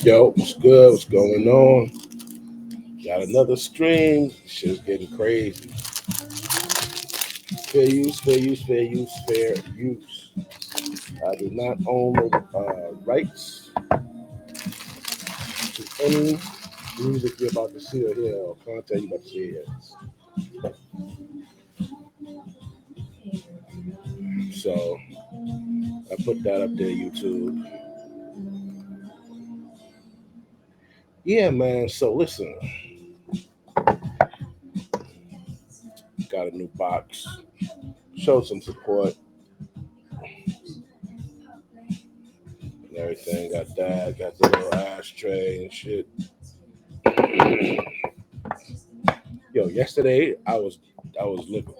Yo, what's good? What's going on? Got another stream. Shit's getting crazy. Fair use, fair use, fair use, fair use. I do not own the rights to any music you're about to see or hear or content you're about to see here. So I put that up there, YouTube. Yeah, man. So listen, got a new box. Showed some support and everything. Got that. Got the little ashtray and shit. Yo, yesterday I was looking.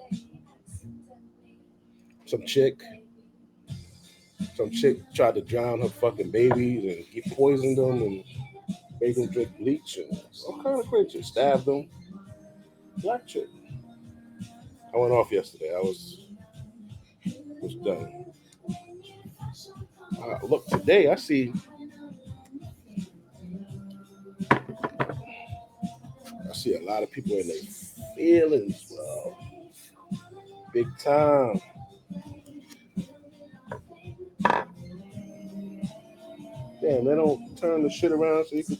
Some chick, some chick tried to drown her fucking babies and he poisoned them and made them drink bleach and all kind of crazy shit. Stabbed them. Black chick. I went off yesterday. I was done. Look, today I see a lot of people in their feelings, bro. Big time. Damn, they don't turn the shit around so you can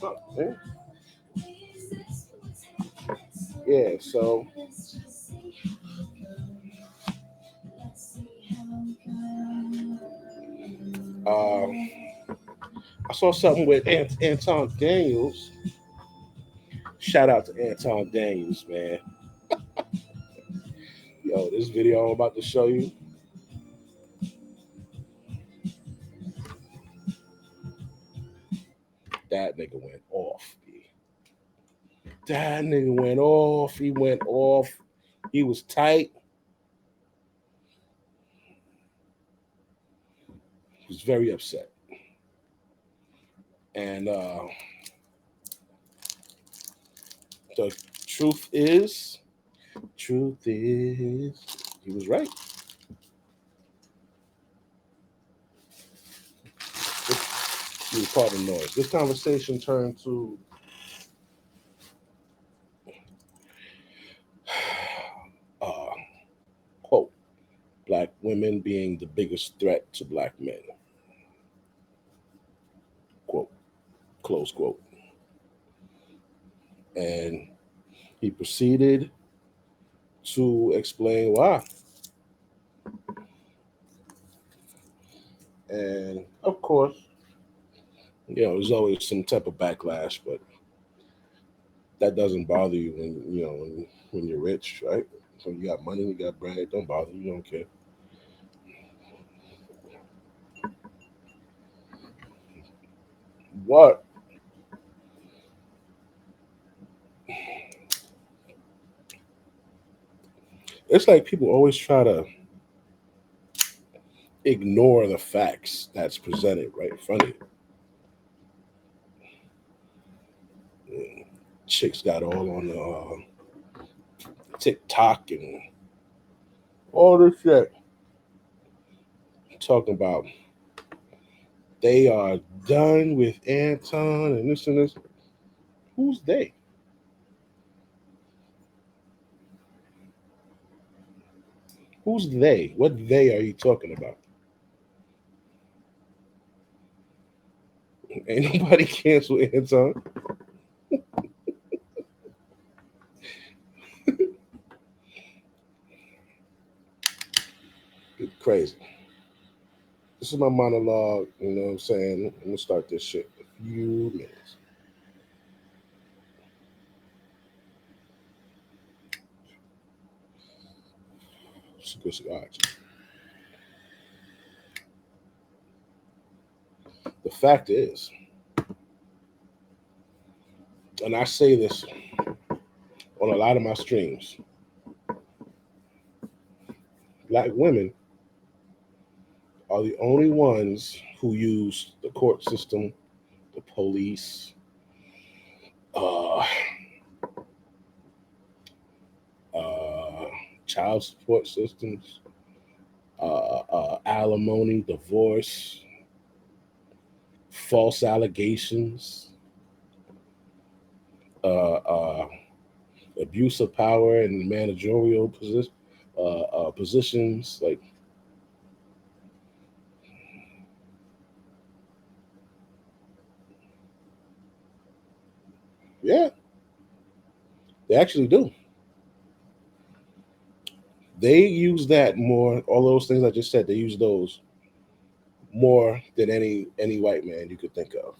fuck, man. Yeah, so uh, I saw something with Anton Daniels. Shout out to Anton Daniels, man. Yo, this video I'm about to show you, that nigga went off. B. That nigga went off. He went off. He was tight. He was very upset. And the truth is, he was right. He was part of the noise. This conversation turned to uh, quote, black women being the biggest threat to black men. Quote, close quote. And he proceeded to explain why. And of course, there's always some type of backlash, but that doesn't bother you when you're rich, right? When you got money, you got bread, it don't bother you, you don't care. What? It's like people always try to ignore the facts that's presented right in front of you. Chicks got all on TikTok and all this shit talking about they are done with Anton and this and this. Who's they? Who's they? What they are you talking about? Ain't nobody cancel Anton. It's crazy. This is my monologue, you know what I'm saying? I'm gonna start this shit in a few minutes. It's a good cigar. The fact is, and I say this on a lot of my streams, black women are the only ones who use the court system, the police, uh, uh, child support systems, alimony, divorce, false allegations, uh, abuse of power and managerial positions. Like, yeah, they actually do. They use that more. All those things I just said, they use those more than any white man you could think of.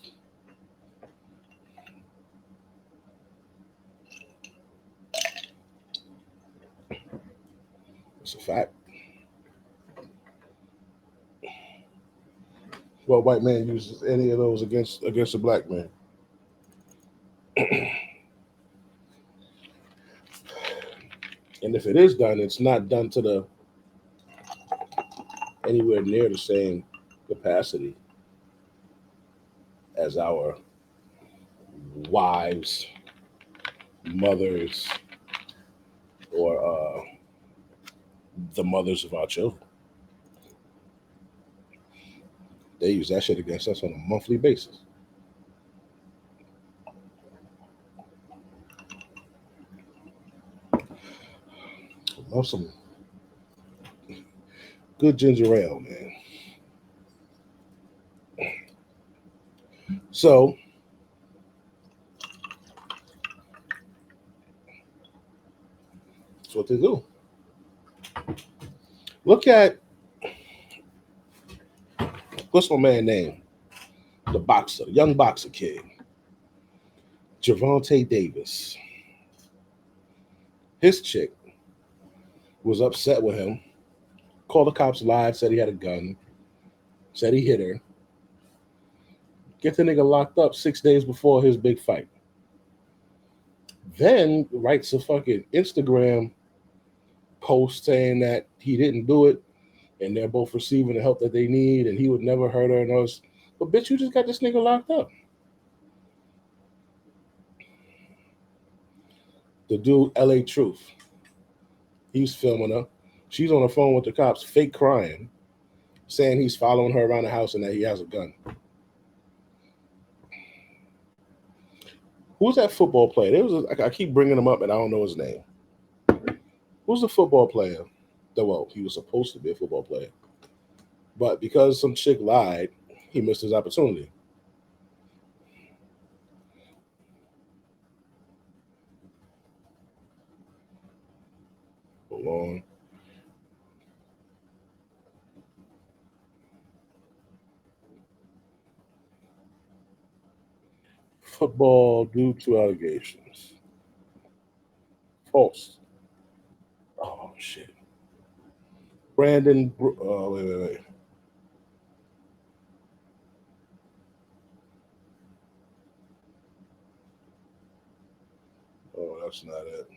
It's a fact. What white man uses any of those against a black man? And if it is done, it's not done to the anywhere near the same capacity as our wives, mothers, or the mothers of our children. They use that shit against us on a monthly basis. Love some good ginger ale, man. So that's what they do. Look at what's my man name? The boxer, young boxer kid, Javante Davis. His chick was upset with him, called the cops, lied, said he had a gun, said he hit her. Get the nigga locked up 6 days before his big fight. Then writes a fucking Instagram post saying that he didn't do it and they're both receiving the help that they need and he would never hurt her and all this. But bitch, you just got this nigga locked up. The dude, LA Truth, he's filming her. She's on the phone with the cops, fake crying, saying he's following her around the house and that he has a gun. Who's that football player? I keep bringing him up and I don't know his name. Who's the football player? Well, he was supposed to be a football player. But because some chick lied, he missed his opportunity. Hold on. Football due to allegations. False. Oh, shit. Wait. Oh, that's not it.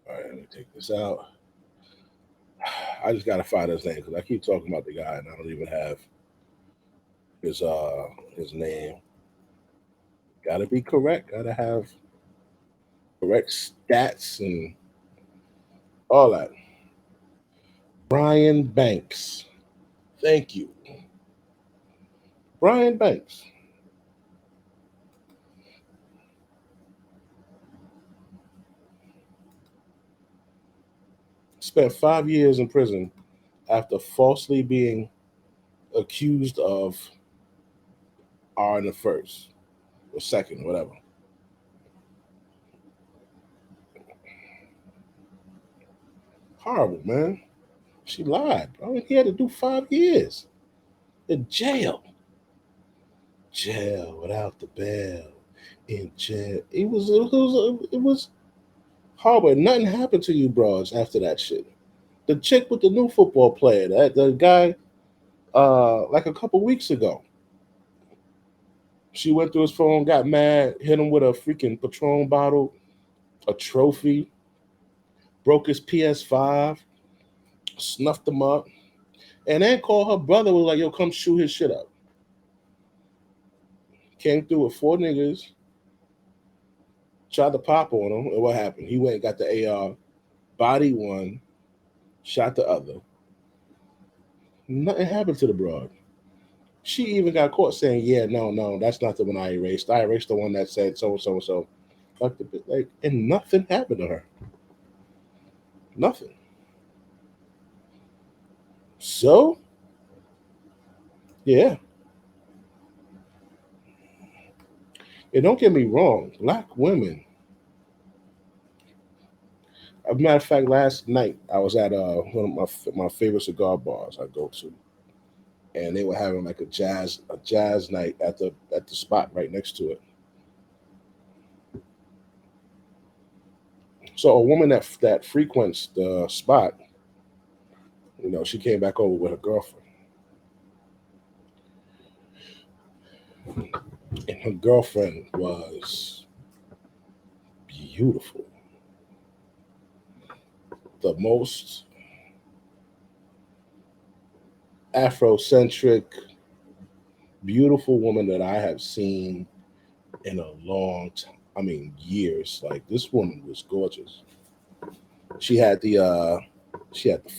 All right, let me take this out. I just gotta find his name because I keep talking about the guy and I don't even have his his name. Gotta be correct. Gotta have correct stats and all that. Brian Banks. Thank you. Brian Banks spent 5 years in prison after falsely being accused of R in the first or second, whatever. Horrible, man. She lied. I mean, he had to do 5 years in jail. Jail without the bail. In jail. It was horrible. Nothing happened to you, bros, after that shit. The chick with the new football player, that the guy, like a couple weeks ago, she went through his phone, got mad, hit him with a freaking Patron bottle, a trophy, broke his PS5, snuffed him up, and then called her brother, was like, yo, come shoot his shit up. Came through with four niggas, tried to pop on him, and what happened? He went and got the AR, body one, shot the other. Nothing happened to the broad. She even got caught saying, "Yeah, no, that's not the one I erased. I erased the one that said so and so and so." Like, and nothing happened to her. Nothing. So, yeah. And don't get me wrong, black women. As a matter of fact, last night I was at one of my favorite cigar bars I go to, and they were having like a jazz night at the spot right next to it. So a woman that frequents the spot, she came back over with her girlfriend, and her girlfriend was beautiful, the most Afrocentric, beautiful woman that I have seen in a long time. I mean, years. Like this woman was gorgeous. She had the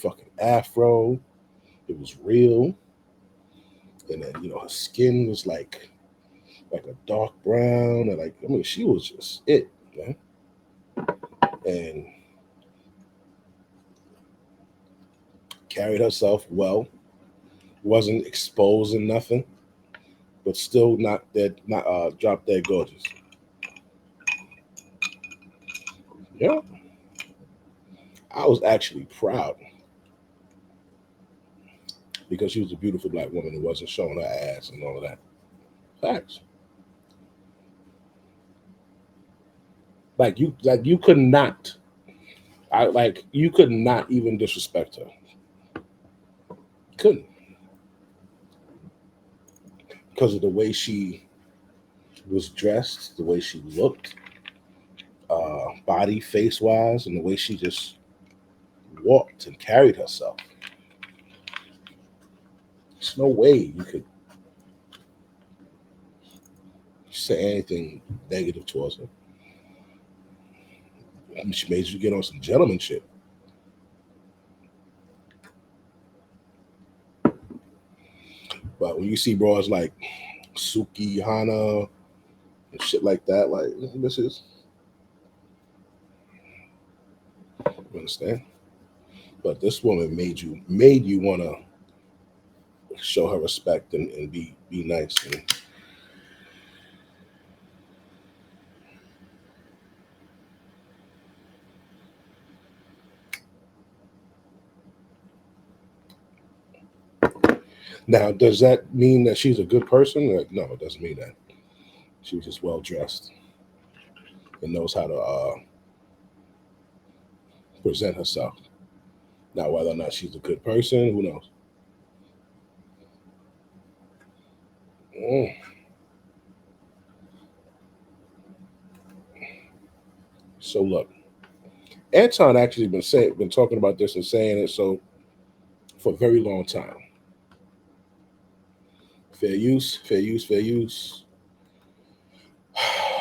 fucking afro. It was real, and then her skin was like a dark brown, and she was just it, man. And carried herself well, wasn't exposing nothing, but still not drop dead gorgeous. Yeah, I was actually proud because she was a beautiful black woman who wasn't showing her ass and all of that. Facts. Like you could not. You could not even disrespect her. Couldn't, because of the way she was dressed, the way she looked, body, face wise, and the way she just walked and carried herself. There's no way you could say anything negative towards her. She made you get on some gentleman shit. But when you see bras like Suki Hana and shit like that, like this is, you understand? But this woman made you wanna show her respect and be nice. And now, does that mean that she's a good person? Like, no, it doesn't mean that. She was just well dressed and knows how to present herself. Now, whether or not she's a good person, who knows? Mm. So look, Anton actually been talking about this and saying it for a very long time. Fair use, fair use, fair use,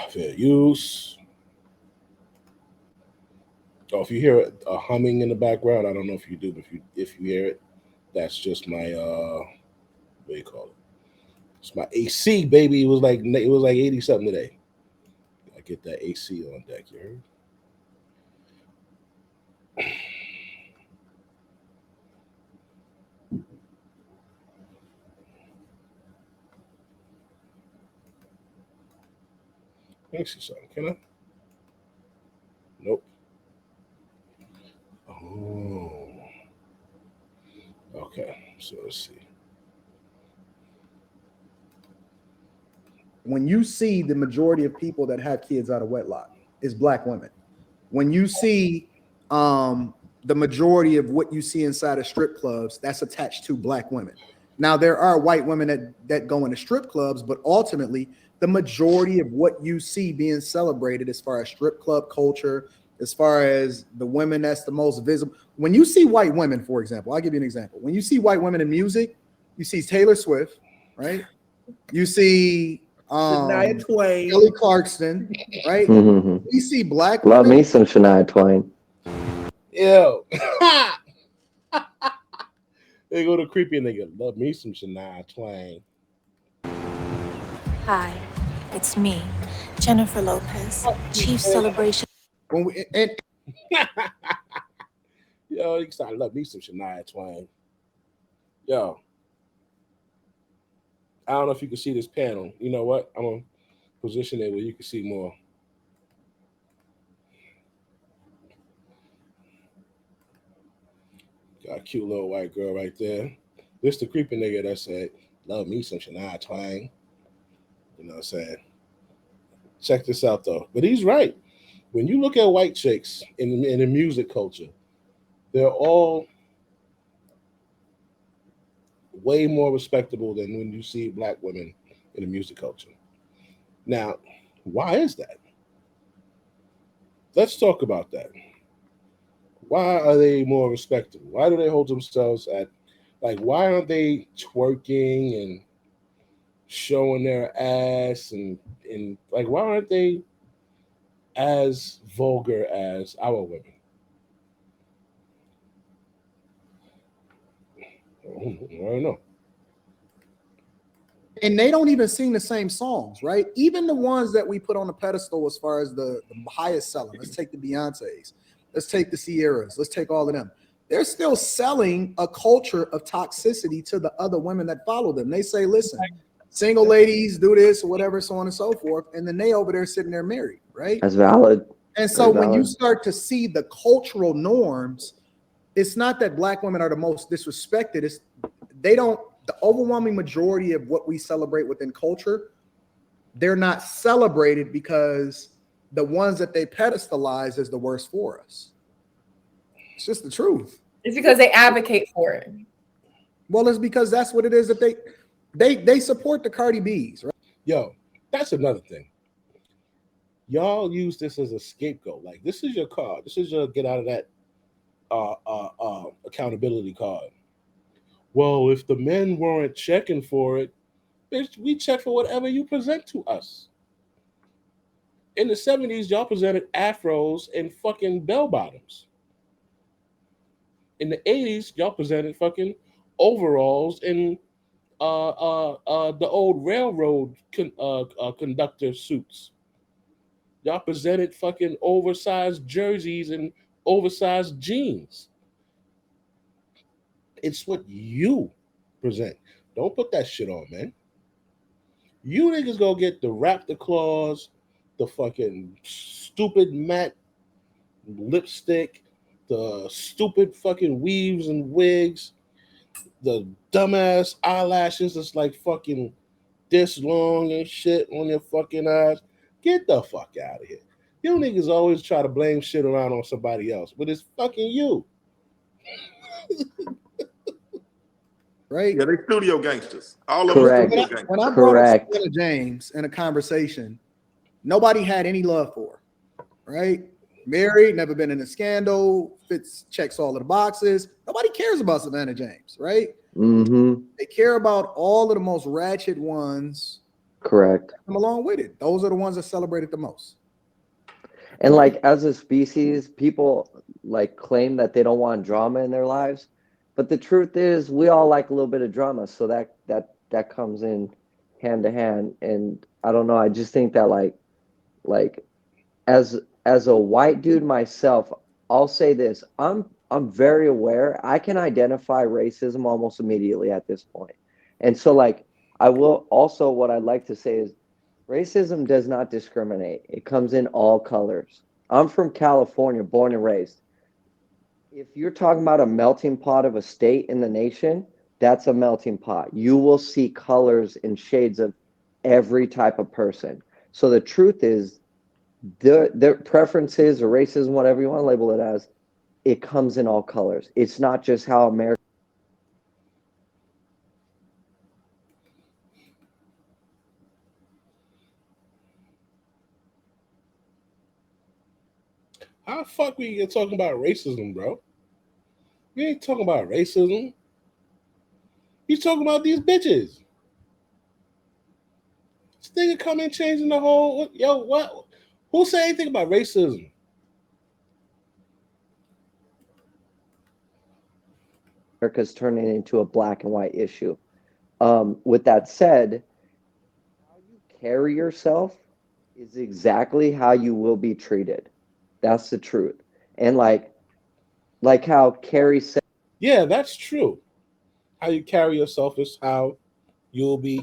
fair use. Oh, if you hear a humming in the background, I don't know if you do, but if you hear it, that's just my what do you call it? It's my AC, baby. It was like 80 something today. I get that AC on deck. You heard? Let me see something. Can I? Nope. Oh. Okay. So let's see. When you see the majority of people that have kids out of wedlock is black women. When you see the majority of what you see inside of strip clubs, that's attached to black women. Now, there are white women that go into strip clubs, but ultimately, the majority of what you see being celebrated as far as strip club culture, as far as the women that's the most visible. When you see white women, for example, I'll give you an example. When you see white women in music, you see Taylor Swift, right? You see Shania Twain. Kelly Clarkson, right? Mhm. We see black Love women. me some Shania Twain. Yo. They go to creepy nigga. Love me some Shania Twain. Hi, it's me, Jennifer Lopez, Chief Celebration. When we and Yo, you start love me some Shania Twain. Yo, I don't know if you can see this panel. You know what? I'm gonna position it where you can see more. Got a cute little white girl right there. This the creepy nigga that said, love me some Shania Twain. You know what I'm saying? Check this out though. But he's right. When you look at white chicks in the music culture, they're all way more respectable than when you see black women in the music culture. Now, why is that? Let's talk about that. Why are they more respectable? Why do they hold themselves at, like, why aren't they twerking and showing their ass and like, why aren't they as vulgar as our women? I don't know. they don't even sing the same songs, right? Even the ones that we put on the pedestal as far as the highest selling. Let's take the Beyoncés, let's take the Sierras, let's take all of them. They're still selling a culture of toxicity to the other women that follow them. They say, listen, single ladies do this or whatever, so on and so forth. And then they over there sitting there married, right? That's valid. And so when you start to see the cultural norms, it's not that black women are the most disrespected. It's they don't, the overwhelming majority of what we celebrate within culture, they're not celebrated because the ones that they pedestalize is the worst for us. It's just the truth. It's because they advocate for it. Well, it's because that's what it is that they support the Cardi B's, right? Yo, that's another thing. Y'all use this as a scapegoat. Like, this is your card. This is your get out of that accountability card. Well, if the men weren't checking for it, bitch, we check for whatever you present to us. In the 70s, y'all presented afros and fucking bell bottoms. In the 80s, y'all presented fucking overalls and the old railroad conductor suits. Y'all presented fucking oversized jerseys and oversized jeans. It's what you present. Don't put that shit on, man. You niggas go get the Raptor claws, the fucking stupid matte lipstick, the stupid fucking weaves and wigs, the dumbass eyelashes that's like fucking this long and shit on your fucking eyes. Get the fuck out of here. You niggas always try to blame shit around on somebody else, but it's fucking you. Right? Yeah, they studio gangsters. All of them Correct. studio gangsters. When I brought up Correct. Savannah James in a conversation, nobody had any love for her, right? Married, never been in a scandal, checks all of the boxes. Nobody cares about Savannah James, right? Mm-hmm. They care about all of the most ratchet ones Correct. come along with it. Those are the ones that celebrate it the most. And like as a species, people like claim that they don't want drama in their lives, but the truth is, we all like a little bit of drama, so that comes in hand to hand. And I don't know, I just think that like as a white dude myself, I'll say this: I'm very aware. I can identify racism almost immediately at this point, and so like I will also what I'd like to say is racism does not discriminate. It comes in all colors. I'm from California, born and raised. If you're talking about a melting pot of a state in the nation, that's a melting pot. You will see colors and shades of every type of person. So the truth is, their preferences or racism, whatever you want to label it as, it comes in all colors. It's not just how America. How the fuck we get talking about racism, bro? We ain't talking about racism. He's talking about these bitches. This nigga come in changing the whole. Yo, what? Who said anything about racism? America's turning into a black and white issue. With that said, how you carry yourself is exactly how you will be treated. That's the truth. And like how Carrie said, Yeah, that's true. How you carry yourself is how you'll be,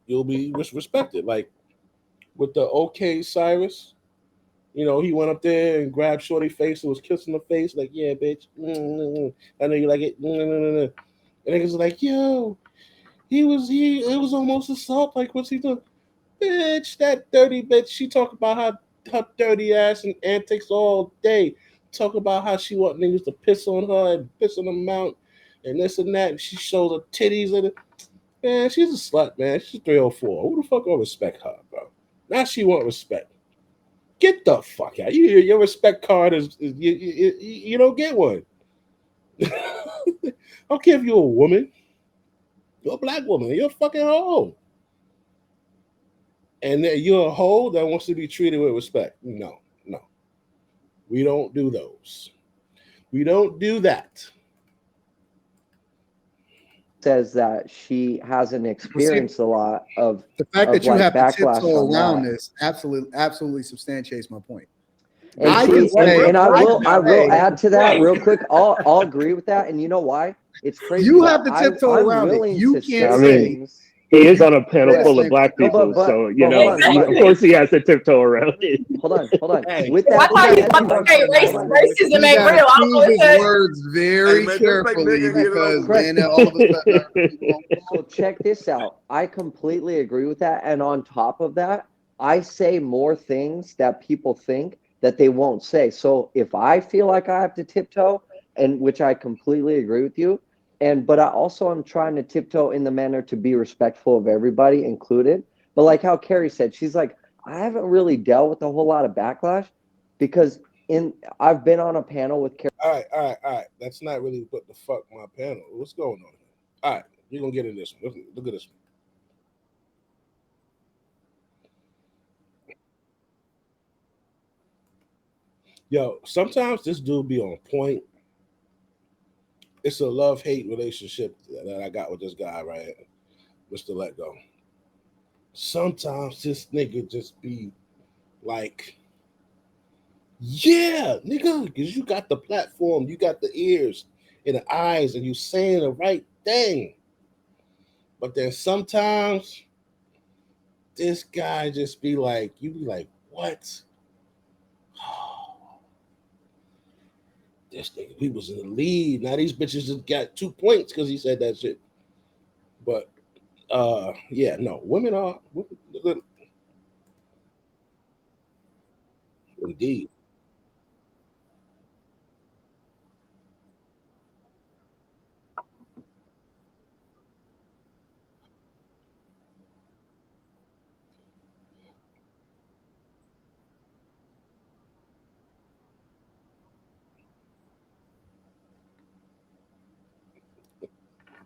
you'll be respected. Like with the OK Cyrus, he went up there and grabbed Shorty face and was kissing her face, like, yeah, bitch. I know you like it. And niggas like, yo, it was almost assault. Like, what's he doing? Bitch, that dirty bitch. She talk about her dirty ass and antics all day. Talk about how she want niggas to piss on her and piss on them out and this and that. And she shows her titties and man, she's a slut, man. She's 304. Who the fuck gonna respect her, bro? Now she want respect. Get the fuck out. Your respect card is you don't get one. I don't care if you're a woman. You're a black woman. You're a fucking hoe. And you're a hoe that wants to be treated with respect. No. We don't do those. We don't do that. says that she hasn't experienced a lot of the fact that you like have to backlash tiptoe on around that. this absolutely substantiates my point. And I she, could say- and I will say- add to that real quick. I'll agree with that. And you know why? It's crazy. You that have to tiptoe I'm around it. willing You to can't say say- things. He is on a panel full of Listen, black no, people, but- so but hold on. of course he has to tiptoe around it. Hold on. Hey. With I that, thought you hold was on. about to say racism You ain't gotta real. I don't know choose what his to words very Hey, man, just make carefully nigga get it because over then all of a sudden other people won't So check this out. I completely agree with that. And on top of that, I say more things that people think that they won't say. So if I feel like I have to tiptoe, and which I completely agree with you, but I also am trying to tiptoe in the manner to be respectful of everybody included. But like how Carrie said, she's like, I haven't really dealt with a whole lot of backlash because I've been on a panel with Carrie. All right. That's not really what the fuck my panel. What's going on here? All right, you're gonna get in this one. Look at this one. Yo, sometimes this dude be on point. It's a love-hate relationship that I got with this guy, right? Mr. Let Go. Sometimes this nigga just be like, yeah, nigga, because you got the platform, you got the ears and the eyes, and you saying the right thing. But then sometimes this guy just be like, you be like, what? This nigga, he was in the lead. Now these bitches just got 2 points because he said that shit. But yeah, no, women are indeed.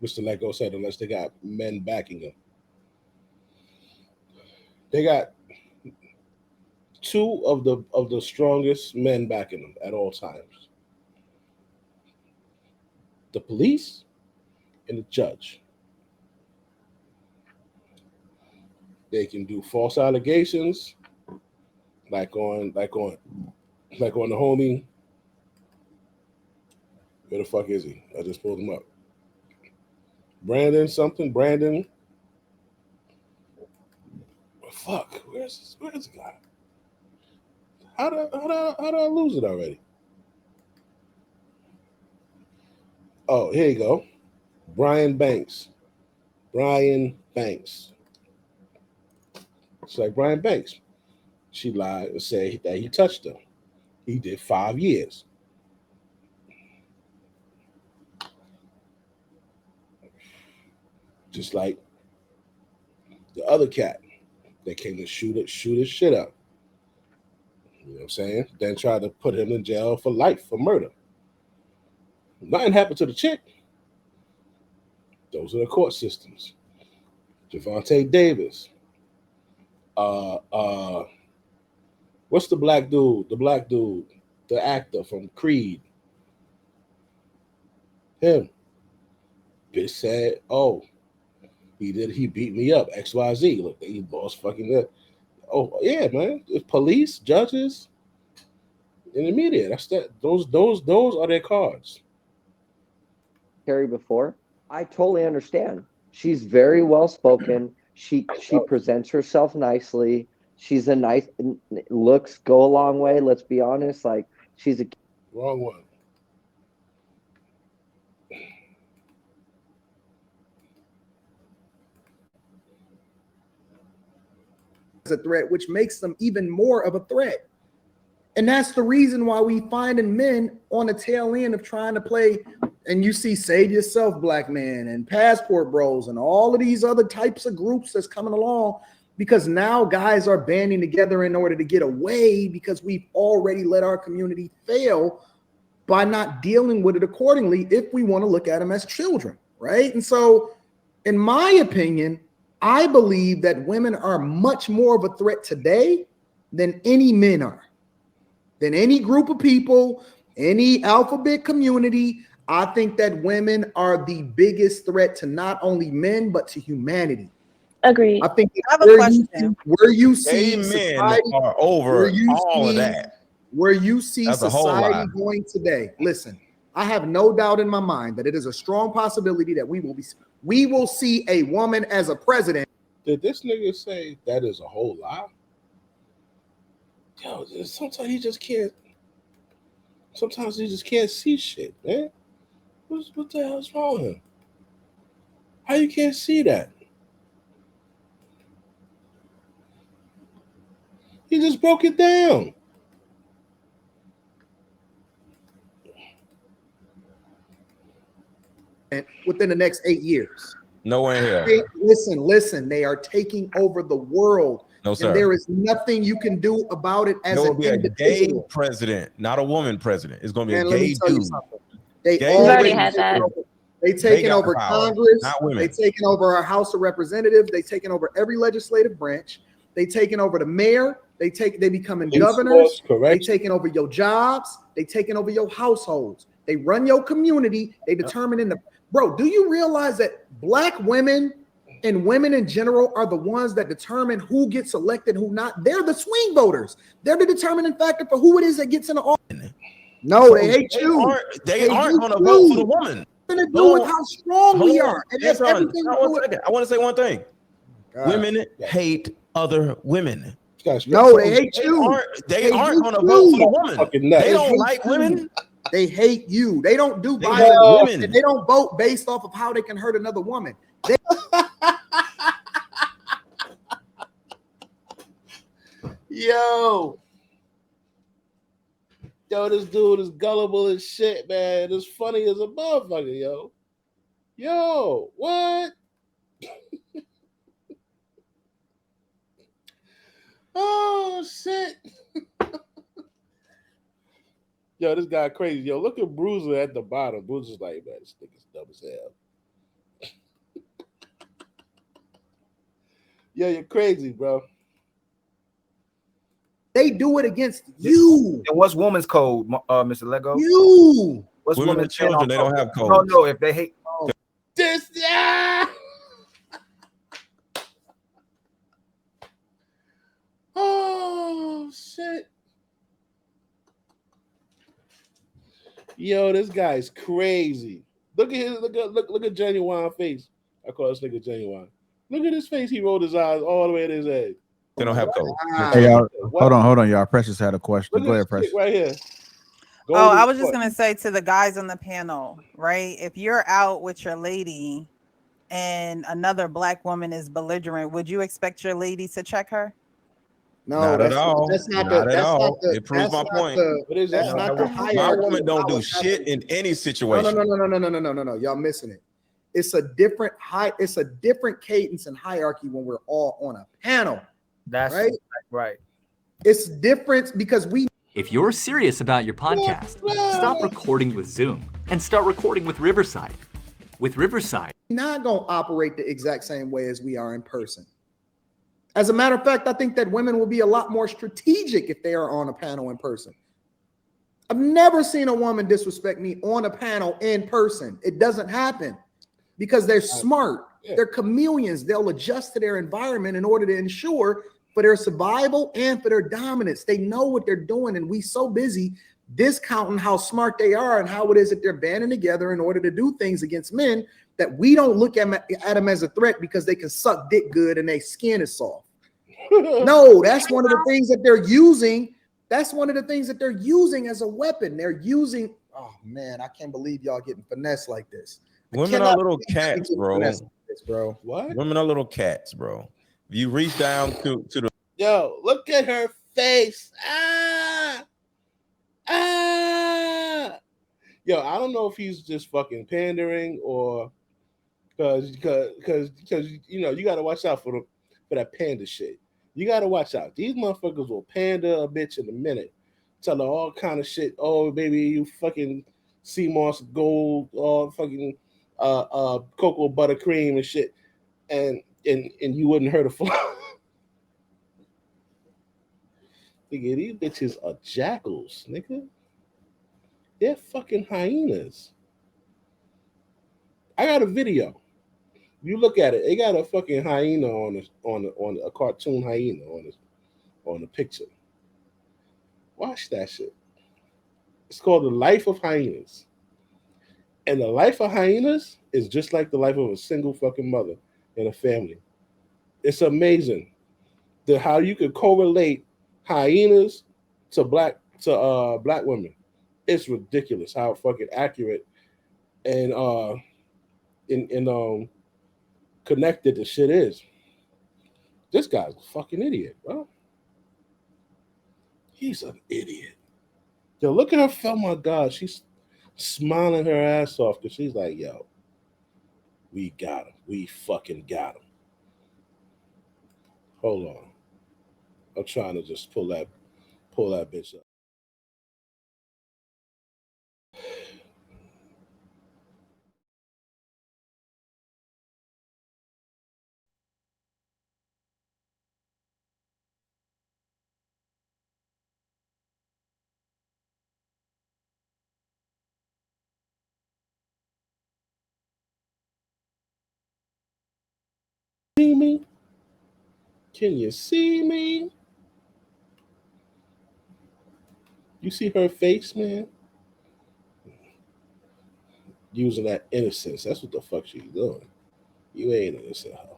Mr. Lego said, unless they got men backing them. They got two of the strongest men backing them at all times. The police and the judge. They can do false allegations, like on the homie. Where the fuck is he? I just pulled him up. Brandon something. Brandon. Fuck. Where's the guy? How did I lose it already? Oh, here you go. Brian Banks. It's like Brian Banks. She lied and said that he touched her. He did 5 years. Just like the other cat that came to shoot his shit up. You know what I'm saying? Then tried to put him in jail for life for murder. Nothing happened to the chick. Those are the court systems. Javante Davis. What's the black dude? The actor from Creed. Him. Bitch said, "Oh, he beat me up. XYZ. Look, he lost fucking that. Oh yeah, man. It's police, judges, in the media. That's that. Those are their cards." Carrie before. I totally understand. She's very well spoken. She presents herself nicely. She's a nice looks go a long way. Let's be honest. Like she's a Wrong one. A threat, which makes them even more of a threat. And that's the reason why we finding men on the tail end of trying to play. And you see Save Yourself Black Man and Passport Bros and all of these other types of groups that's coming along, because now guys are banding together in order to get away, because we've already let our community fail by not dealing with it accordingly if we want to look at them as children, right? And so, in my opinion, I believe that women are much more of a threat today than any men are, than any group of people, any alphabet community. I think that women are the biggest threat to not only men, but to humanity. Agreed. I think I have a question. where you see Gay men society, are over all of that. where you see That's a whole society lot. going today. Listen, I have no doubt in my mind that it is a strong possibility that we will see a woman as a president. Did this nigga say that is a whole lot? Yo, sometimes he just can't. Sometimes he just can't see shit, man. What the hell's wrong with him? How you can't see that? He just broke it down. And within the next 8 years. Nowhere in here. Hey, listen, they are taking over the world. No, sir. And there is nothing you can do about it as There will an be a gay individual. president, not a woman president. It's going to be Man, a let me gay tell you dude. something. They Gay We've already already had that. They taking got over the power, Congress. not women. They taking over our House of Representatives. They taking over every legislative branch. They taking over the mayor. They becoming governors. They taking over your jobs. They taking over your households. They run your community. They determine bro. Do you realize that black women and women in general are the ones that determine who gets elected, who not? They're the swing voters. They're the determining factor for who it is that gets in the office. No, they hate you. They aren't going to vote for the woman. Going to do with how strong we are, and that's everything. I want to say one thing. Women hate other women. No, they hate you. They aren't going to vote for the woman. They don't like women. They hate you. They don't do women. They don't vote based off of how they can hurt another woman. Yo, this dude is gullible as shit, man. It's funny as a motherfucker, yo, what? Oh shit. Yo, this guy crazy. Yo, look at Bruiser at the bottom. Bruiser's like, man, this nigga's dumb as hell. Yo, you're crazy, bro. They do it against you. And what's woman's code, Mr. Lego? You. What's women women's and children? They don't have code. No, if they hate. This, yeah. Oh shit. Yo, this guy's crazy. Look at Genuine face. I call this nigga Genuine. Look at his face. He rolled his eyes all the way to his head. They don't have code. Hey, y'all, hold on, y'all. Precious had a question. Go ahead, Precious. Right here. I was just gonna say to the guys on the panel, right? If you're out with your lady and another black woman is belligerent, would you expect your lady to check her? No, not at all. That's not not the, at all. Not the, it proves my point. That's not the hierarchy. My woman don't do shit in any situation. No. Y'all missing it. It's a different cadence and hierarchy when we're all on a panel. That's right. It's different because if you're serious about your podcast, stop recording with Zoom and start recording with Riverside. With Riverside, not gonna operate the exact same way as we are in person. As a matter of fact, I think that women will be a lot more strategic if they are on a panel in person. I've never seen a woman disrespect me on a panel in person. It doesn't happen because they're smart. They're chameleons. They'll adjust to their environment in order to ensure for their survival and for their dominance. They know what they're doing, and we so busy discounting how smart they are and how it is that they're banding together in order to do things against men that we don't look at them as a threat because they can suck dick good and their skin is soft. No, that's one of the things that they're using. That's one of the things that they're using as a weapon. They're using, oh man, I can't believe y'all getting finessed like this. Women are little cats, bro. What? Women are little cats, bro. If you reach down to the Yo, look at her face. Yo, I don't know if he's just fucking pandering or because you know you gotta watch out for that panda shit. You gotta watch out. These motherfuckers will pander a bitch in a minute, tell her all kind of shit. Oh, baby, you fucking sea moss gold, all fucking cocoa buttercream and shit, and you wouldn't hurt a fly. Nigga, these bitches are jackals, nigga. They're fucking hyenas. I got a video. You look at it. They got a fucking hyena on a cartoon hyena on the picture. Watch that shit. It's called The Life of Hyenas. And the life of hyenas is just like the life of a single fucking mother in a family. It's amazing how you could correlate hyenas to black women. It's ridiculous how fucking accurate and connected the shit is. This guy's a fucking idiot, bro. He's an idiot. Yo, look at her. Oh my God, she's smiling her ass off because she's like, yo, we got him. We fucking got him. Hold on. I'm trying to just pull that bitch up. See me? Can you see me? You see her face, man? Using that innocence. That's what the fuck she's doing. You ain't innocent, huh?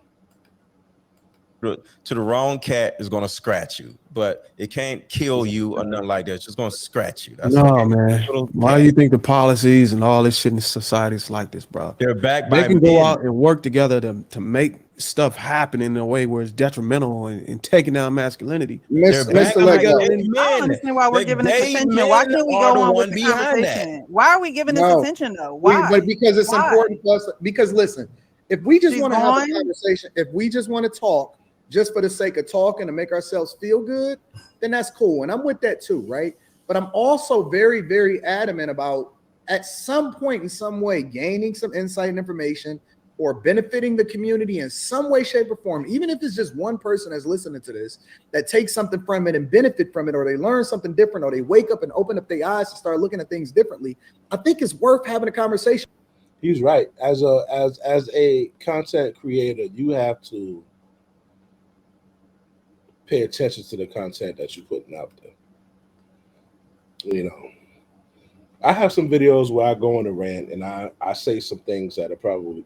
to the wrong cat is gonna scratch you, but it can't kill you or nothing like that. It's just gonna scratch you. That's No, man. Why do you think the policies and all this shit in society is like this, bro? They're backed They by can go men. out and work together to make stuff happen in a way where it's detrimental and taking down masculinity. Mr. I don't understand why we're giving this attention. Why can't we go on with the conversation? Why are we giving this attention though? Why? But because it's important for us. Because listen, if we just want to have a conversation, if we just want to talk just for the sake of talking to make ourselves feel good, then that's cool. And I'm with that too, right? But I'm also very, very adamant about at some point in some way gaining some insight and information or benefiting the community in some way, shape, or form, even if it's just one person that's listening to this that takes something from it and benefit from it, or they learn something different, or they wake up and open up their eyes to start looking at things differently. I think it's worth having a conversation. He's right. As a content creator, you have to pay attention to the content that you're putting out there. You know, I have some videos where I go on a rant and I say some things that are probably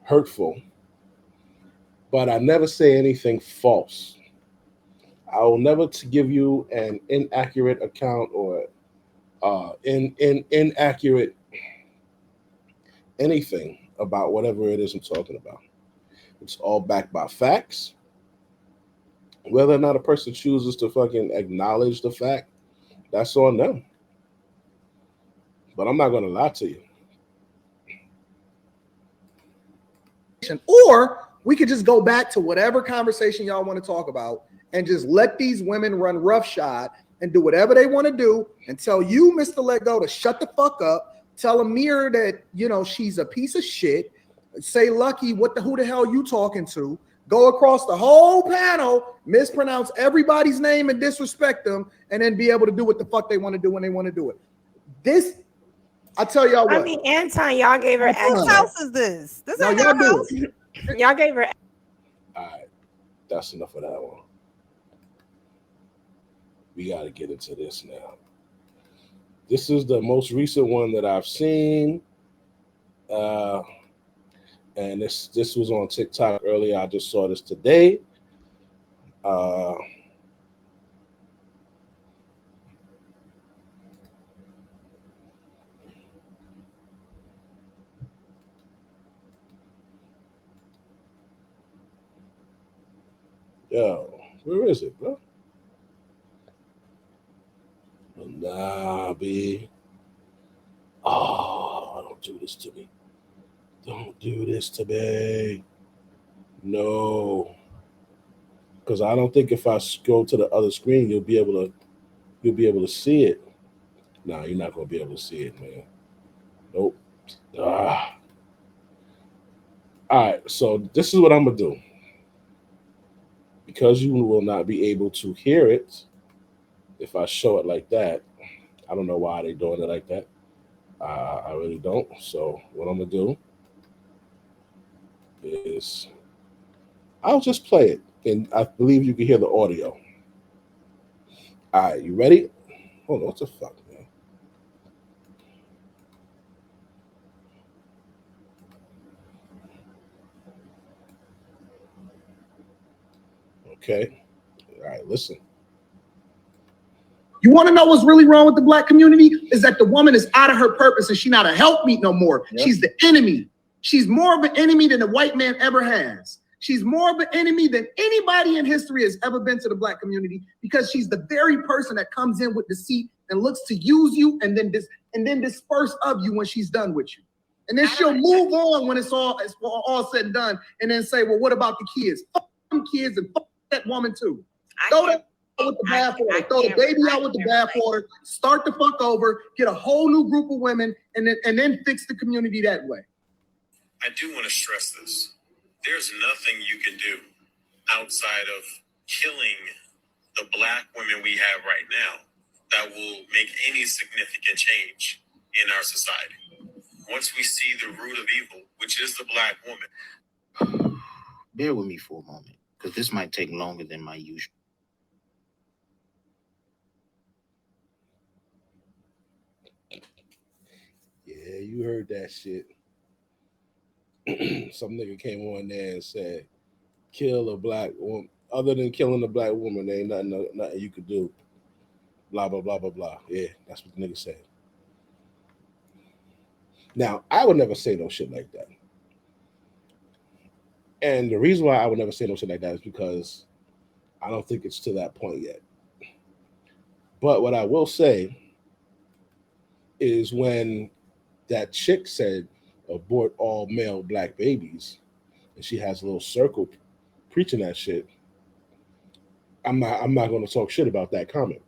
hurtful, but I never say anything false. I will never give you an inaccurate account or inaccurate anything about whatever it is I'm talking about. It's all backed by facts. Whether or not a person chooses to fucking acknowledge the fact, that's on them. But I'm not going to lie to you. Or we could just go back to whatever conversation y'all want to talk about and just let these women run roughshod and do whatever they want to do and tell you, Mr. Let Go, to shut the fuck up. Tell Amir that, you know, she's a piece of shit. say Lucky, who the hell you talking to? Go across the whole panel, mispronounce everybody's name and disrespect them, and then be able to do what the fuck they want to do when they want to do it. This, I tell y'all what. I mean, Anton, y'all gave her Whose house is this? This No, ain't y'all our do house. it. Y'all gave her. All right, that's enough of that one. We got to get into this now. This is the most recent one that I've seen. And this was on TikTok earlier. I just saw this today. Yo, where is it, bro? Nah, B. Oh, don't do this to me. Don't do this to me. No. Because I don't think if I go to the other screen, you'll be able to see it. Nah, you're not gonna be able to see it, man. Nope. Ah. All right, so this is what I'm gonna do. Because you will not be able to hear it if I show it like that. I don't know why they're doing it like that. I really don't. So what I'm gonna do is I'll just play it, and I believe you can hear the audio. All right, you ready? Hold on, what the fuck, man? Okay. All right, listen. You want to know what's really wrong with the black community? Is that the woman is out of her purpose and she's not a helpmeet no more. Yep. She's the enemy. She's more of an enemy than the white man ever has. She's more of an enemy than anybody in history has ever been to the black community, because she's the very person that comes in with deceit and looks to use you and then disperse of you when she's done with you. And then she'll move on when it's all said and done, and then say, well, what about the kids? Fuck them kids and fuck that woman too. Throw that with the bathwater, throw the baby out with the bathwater, start the fuck over, get a whole new group of women, and then fix the community that way. I do want to stress this. There's nothing you can do outside of killing the black women we have right now that will make any significant change in our society. Once we see the root of evil, which is the black woman. Bear with me for a moment, because this might take longer than my usual. Yeah, you heard that shit. Some nigga came on there and said, kill a black woman. Other than killing a black woman, there ain't nothing you could do. Blah, blah, blah, blah, blah. Yeah, that's what the nigga said. Now, I would never say no shit like that. And the reason why I would never say no shit like that is because I don't think it's to that point yet. But what I will say is when that chick said abort all male black babies, and she has a little circle preaching that shit, I'm not going to talk shit about that comment.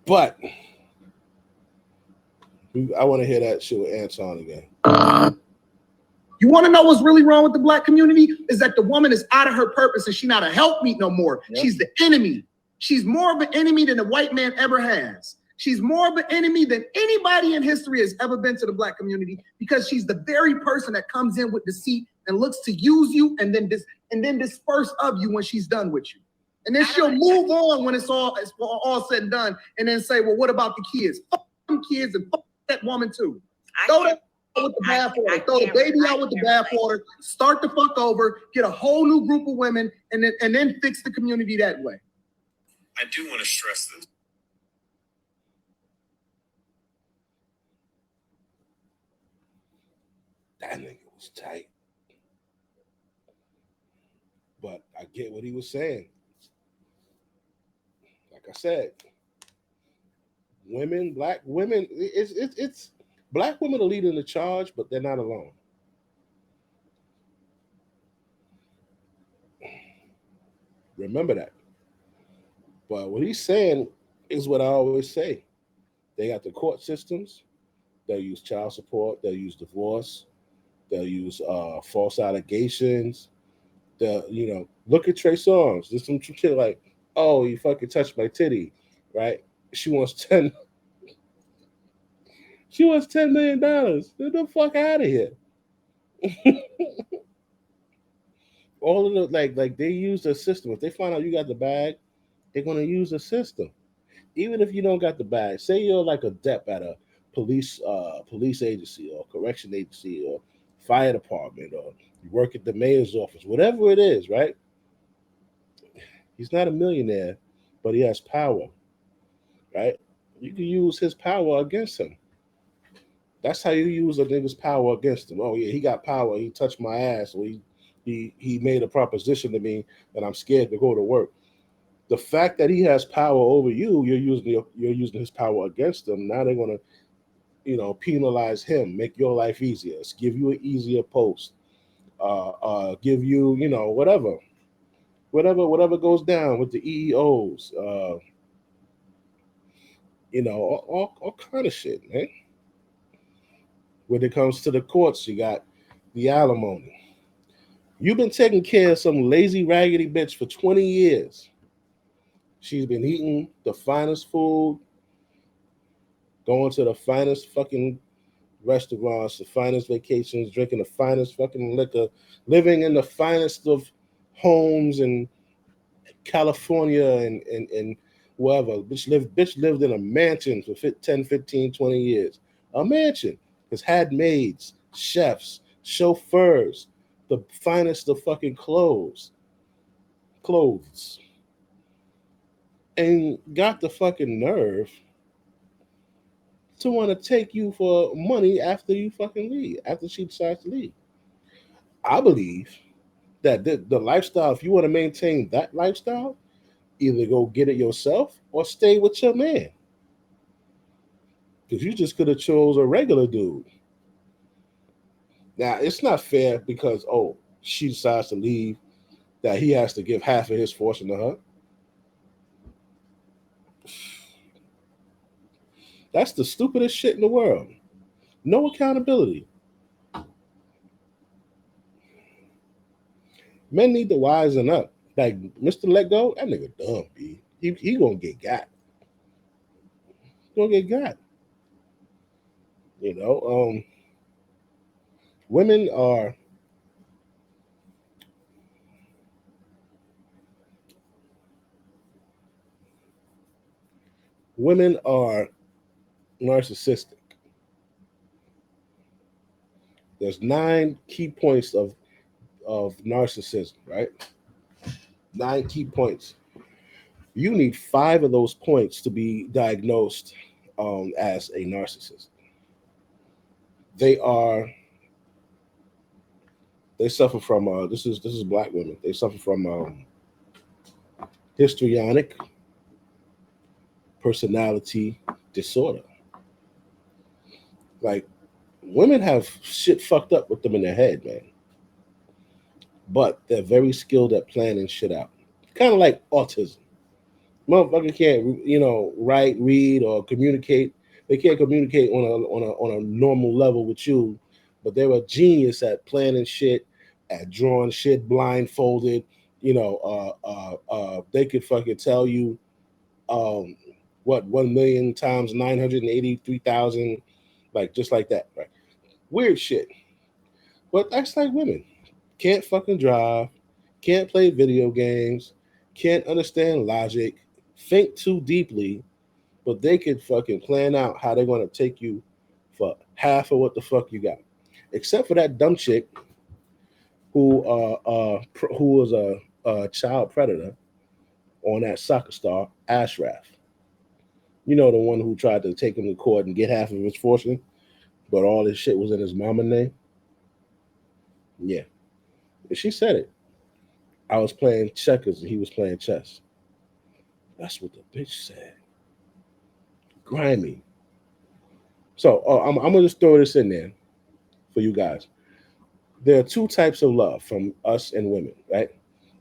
But I want to hear that shit with Anton again. You want to know what's really wrong with the black community? Is that the woman is out of her purpose and she's not a helpmeet no more. Yep. She's the enemy. She's more of an enemy than the white man ever has. She's more of an enemy than anybody in history has ever been to the black community, because she's the very person that comes in with deceit and looks to use you and then disperse of you when she's done with you. And then she'll move on when it's all said and done, and then say, well, what about the kids? Fuck them kids and fuck that woman too. Throw that with the bathwater, throw the baby out with the bathwater, start the fuck over, get a whole new group of women, and then fix the community that way. I do want to stress this. That nigga was tight. But I get what he was saying. Like I said, women, black women, it's black women are leading the charge, but they're not alone. Remember that. But what he's saying is what I always say. They got the court systems, They'll use child support. They'll use divorce. They'll use false allegations. They'll look at Trey Songz. There's some shit like, oh, you fucking touched my titty, right? She wants 10. She wants $10 million. Get the fuck out of here. All of the like they use the system. If they find out you got the bag, they're gonna use the system. Even if you don't got the bag, say you're like a dep at a police agency or correction agency or fire department or you work at the mayor's office, whatever it is, right? He's not a millionaire, but he has power, right? You can use his power against him. That's how you use a nigga's power against him. Oh yeah, he got power. He touched my ass, or he made a proposition to me that I'm scared to go to work. The fact that he has power over you, you're using his power against him. Now they're gonna, penalize him, make your life easier, give you an easier post, give you, whatever goes down with the EEOs, all kind of shit, man. When it comes to the courts, you got the alimony. You've been taking care of some lazy, raggedy bitch for 20 years. She's been eating the finest food, going to the finest fucking restaurants, the finest vacations, drinking the finest fucking liquor, living in the finest of homes in California and wherever. Bitch lived in a mansion for 10, 15, 20 years. A mansion has had maids, chefs, chauffeurs, the finest of fucking clothes. And got the fucking nerve to want to take you for money after you fucking leave, after she decides to leave. I believe that the lifestyle, if you want to maintain that lifestyle, either go get it yourself or stay with your man. Because you just could have chose a regular dude. Now, it's not fair because, oh, she decides to leave, that he has to give half of his fortune to her. That's the stupidest shit in the world. No accountability. Men need to wisen up. Like Mr. Let Go, that nigga dumb, B. He gonna get got. Gonna get got. You know, women are women are narcissistic. There's 9 key points of narcissism, right? 9 key points. You need 5 of those points to be diagnosed as a narcissist. They are they suffer from this is black women. They suffer from histrionic personality disorder. Like women have shit fucked up with them in their head, man. But they're very skilled at planning shit out. Kind of like autism. Motherfucker can't, write, read, or communicate. They can't communicate on a normal level with you, but they're a genius at planning shit, at drawing shit blindfolded. They could fucking tell you, what 1,000,000 times 983,000, like just like that, right? Weird shit. But that's like women. Can't fucking drive, can't play video games, can't understand logic, think too deeply, but they can fucking plan out how they're going to take you for half of what the fuck you got. Except for that dumb chick who was a child predator on that soccer star, Ashraf. You know, the one who tried to take him to court and get half of his fortune, but all this shit was in his mama's name. Yeah. And she said it. I was playing checkers and he was playing chess. That's what the bitch said. Grimy. So I'm gonna just throw this in there for you guys. There are 2 types of love from us and women, right?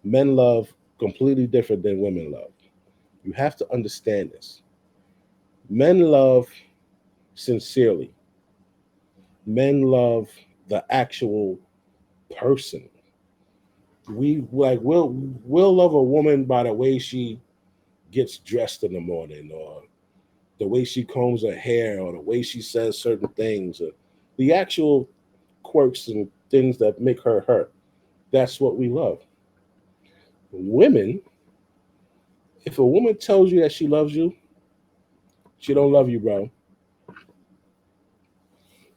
Men love completely different than women love. You have to understand this. Men love sincerely. Men love the actual person. We'll love a woman by the way she gets dressed in the morning, or the way she combs her hair, or the way she says certain things, or the actual quirks and things that make her her. That's what we love. Women, if a woman tells you that she loves you, she don't love you, bro.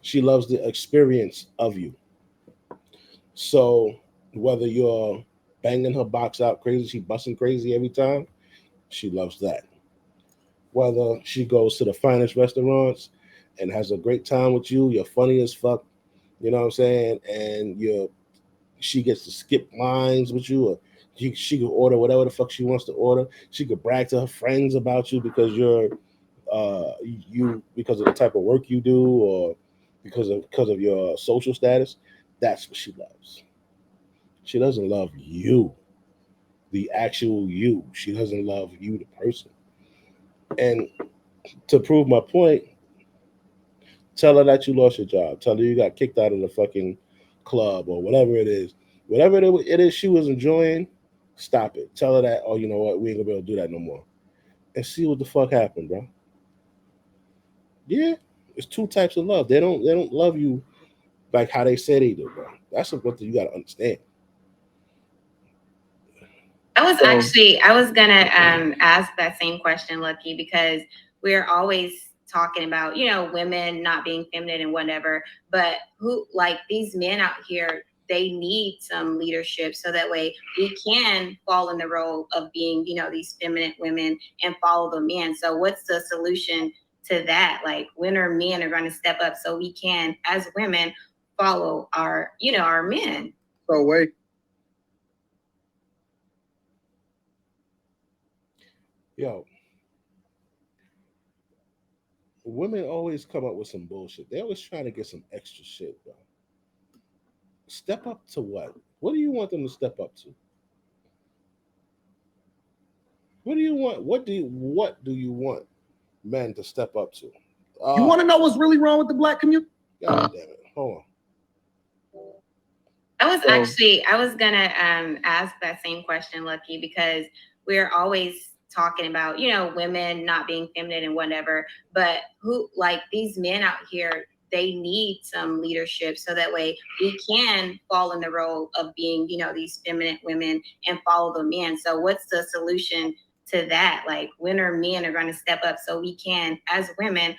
She loves the experience of you. So whether you're banging her box out crazy, she busting crazy every time, she loves that. Whether she goes to the finest restaurants and has a great time with you, you're funny as fuck, you know what I'm saying, and she gets to skip lines with you, or she could order whatever the fuck she wants to order. She could brag to her friends about you because because of the type of work you do, or because of your social status. That's what she loves. She doesn't love you, the actual you. She doesn't love you, the person. And to prove my point, tell her that you lost your job. Tell her you got kicked out of the fucking club or whatever it is. Whatever it is she was enjoying, stop it. Tell her that, oh, you know what, we ain't gonna be able to do that no more. And see what the fuck happened, bro. Yeah, it's two types of love. They don't love you like how they say they do, bro. That's what you gotta understand. I was gonna ask that same question, Lucky, because we're always talking about, women not being feminine and whatever, but who, like, these men out here, they need some leadership so that way we can fall in the role of being, these feminine women and follow the men. So what's the solution to that? Like, when are men are going to step up so we can, as women, follow our men? So wait. Yo, women always come up with some bullshit. They always trying to get some extra shit, bro. Step up to what? What do you want them to step up to? What do you want? What do you want men to step up to? You want to know what's really wrong with the black community? God damn it. Hold on. I was gonna ask that same question, Lucky, because we're always talking about, women not being feminine and whatever, but who, like, these men out here, they need some leadership so that way we can fall in the role of being, these feminine women and follow the men. So what's the solution to that? Like, when are men are going to step up so we can, as women?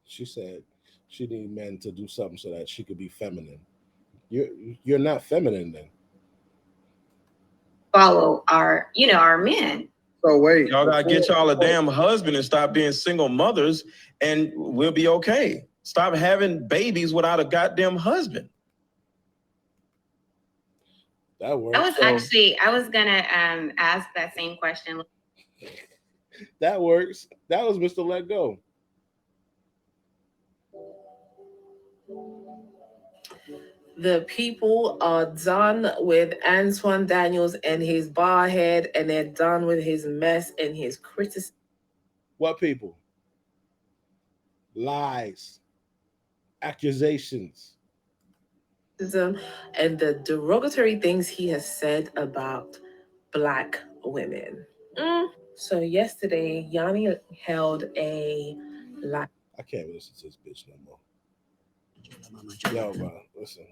She said she need men to do something so that she could be feminine. You're not feminine then. Follow our men. So wait. Y'all gotta get y'all a damn husband and stop being single mothers, and we'll be okay. Stop having babies without a goddamn husband. That works. I was gonna ask that same question. That works. That was Mr. Let Go. The people are done with Antoine Daniels and his barhead, and they're done with his mess and his criticism. What people? Lies. Accusations. And the derogatory things he has said about Black women. So yesterday, Yanni held a live. I can't listen to this bitch no more. Yo, bro, listen.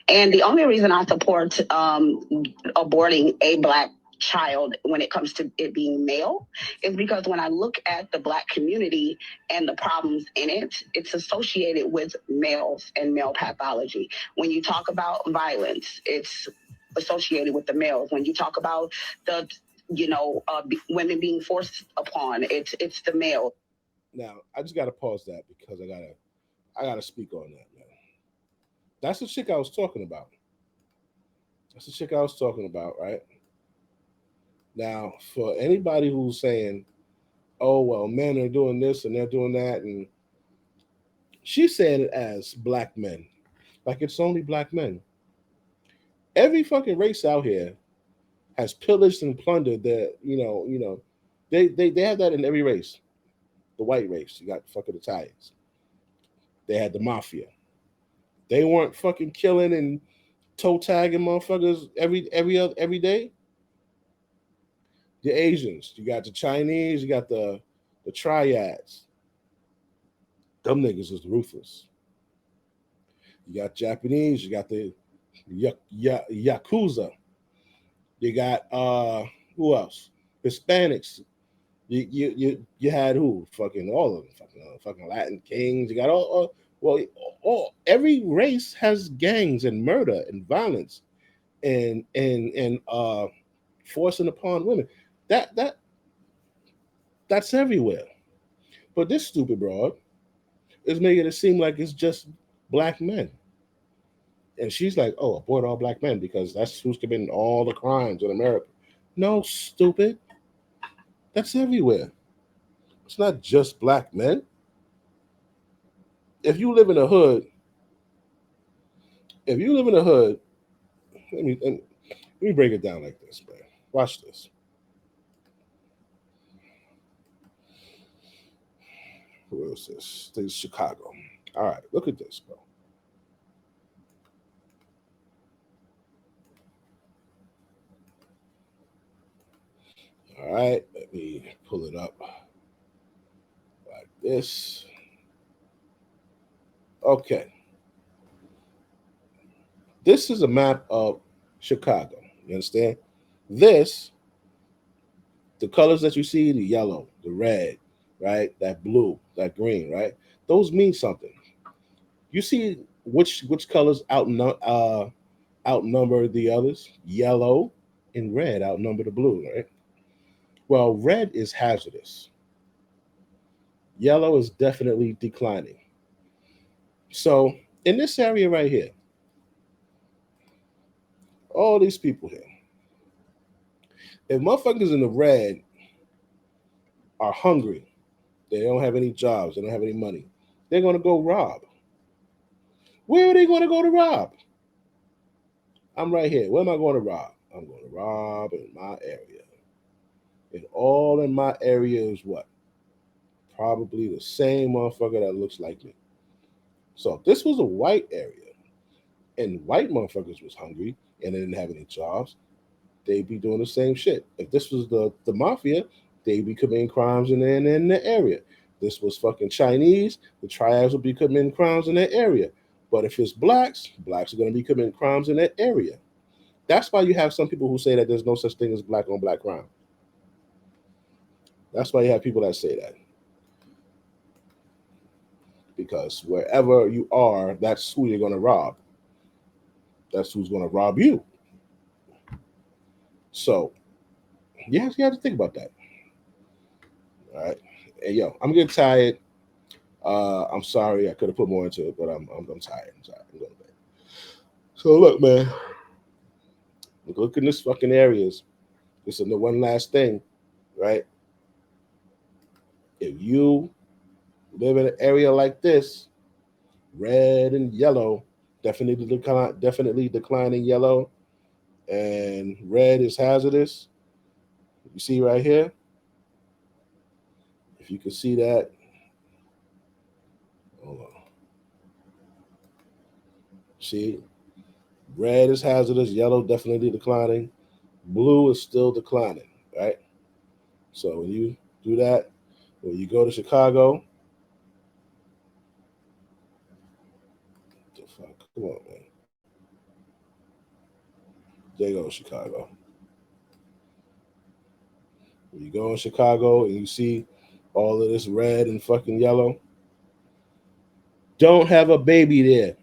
And the only reason I support aborting a Black child when it comes to it being male is because when I look at the Black community and the problems in it, it's associated with males and male pathology. When you talk about violence, it's associated with the males. When you talk about the women being forced upon, it's the male. Now I just gotta pause that because I gotta speak on that, man. That's the chick I was talking about. Right? Now, for anybody who's saying, oh, well, men are doing this and they're doing that, and she's saying it as Black men. Like it's only Black men. Every fucking race out here has pillaged and plundered their, they have that in every race. The white race, you got fucking Italians. They had the mafia. They weren't fucking killing and toe tagging motherfuckers every day. The Asians, you got the Chinese, you got the triads. Them niggas is ruthless. You got Japanese, you got the Yakuza. You got who else? Hispanics. You had who? Fucking all of them. Fucking Latin kings. You got all every race has gangs and murder and violence and forcing upon women. That's everywhere. But this stupid broad is making it seem like it's just black men. And she's like, oh, abort all black men because that's who's committing all the crimes in America. No, stupid. That's everywhere. It's not just black men. If you live in a hood, let me break it down like this, man. Watch this. Where is this? This is Chicago. All right, look at this, bro. All right, let me pull it up like this. Okay. This is a map of Chicago. You understand? The colors that you see, the yellow, the red, right? That blue, that green, right? Those mean something. You see which colors outnumber the others? Yellow and red outnumber the blue, right? Well, red is hazardous. Yellow is definitely declining. So in this area right here, all these people here, if motherfuckers in the red are hungry, they don't have any jobs, they don't have any money, they're going to go rob. Where are they going to go to rob? I'm right here. Where am I going to rob? I'm going to rob in my area. And all in my area is what? Probably the same motherfucker that looks like me. So if this was a white area and white motherfuckers was hungry and they didn't have any jobs, they'd be doing the same shit. If this was the mafia, they'd be committing crimes in the area. This was fucking Chinese, the triads would be committing crimes in that area. But if it's blacks are going to be committing crimes in that area. That's why you have some people who say that there's no such thing as black on black crime. That's why you have people that say that. Because wherever you are, that's who you're going to rob. That's who's going to rob you. So you have to think about that. All right. Hey, yo, I'm getting tired. I'm sorry. I could have put more into it, but I'm tired. I'm going to bed. So look, man. Look in this fucking areas. This is the one last thing, right? If you live in an area like this, red and yellow, definitely declining yellow, and red is hazardous. You see right here? If you can see that, hold on. See, red is hazardous, yellow definitely declining, blue is still declining, right? So when you do that, when you go to Chicago, the fuck, come on, man. There you go, Chicago. When you go in Chicago and you see all of this red and fucking yellow, don't have a baby there.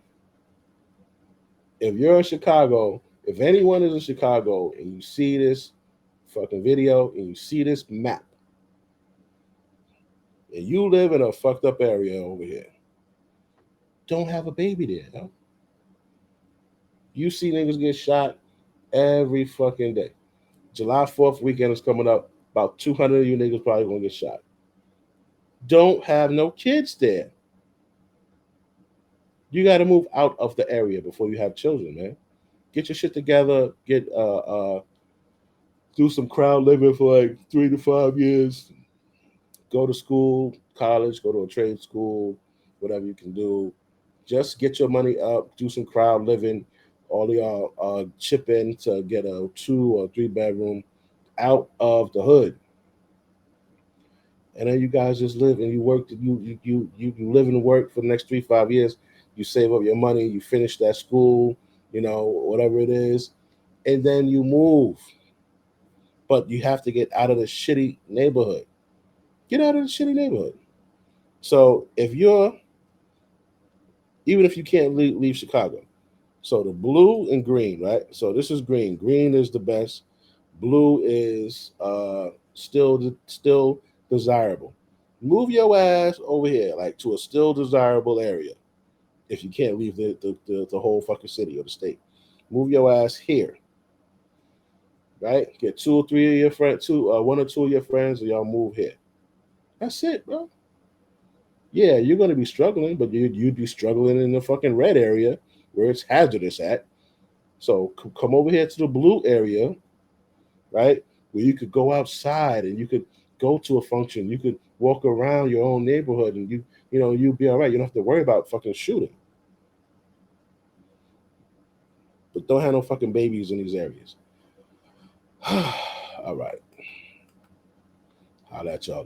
If you're in Chicago, if anyone is in Chicago and you see this fucking video and you see this map, and you live in a fucked up area over here, don't have a baby there. No? You see niggas get shot every fucking day. July 4th weekend is coming up. About 200 of you niggas probably gonna get shot. Don't have no kids there. You got to move out of the area before you have children, man. Get your shit together. Get do some crowd living for like 3 to 5 years. Go to school, college, go to a trade school, whatever you can do. Just get your money up, do some crowd living. All of y'all chip in to get a 2 or 3 bedroom out of the hood. And then you guys just live and you work. You live and work for the next 3-5 years. You save up your money. You finish that school, whatever it is, and then you move. But you have to get out of the shitty neighborhood. Get out of the shitty neighborhood. So even if you can't leave Chicago, so the blue and green, right? So this is green. Green is the best. Blue is still desirable. Move your ass over here, like to a still desirable area. If you can't leave the whole fucking city or the state, move your ass here. Right? Get 2 or 3 of your friends, 1 or 2 of your friends, and y'all move here. That's it, bro. Yeah, you're gonna be struggling, but you'd be struggling in the fucking red area where it's hazardous at. So come over here to the blue area, right? Where you could go outside and you could go to a function. You could walk around your own neighborhood and you'll be all right. You don't have to worry about fucking shooting. But don't have no fucking babies in these areas. All right. I'll let y'all.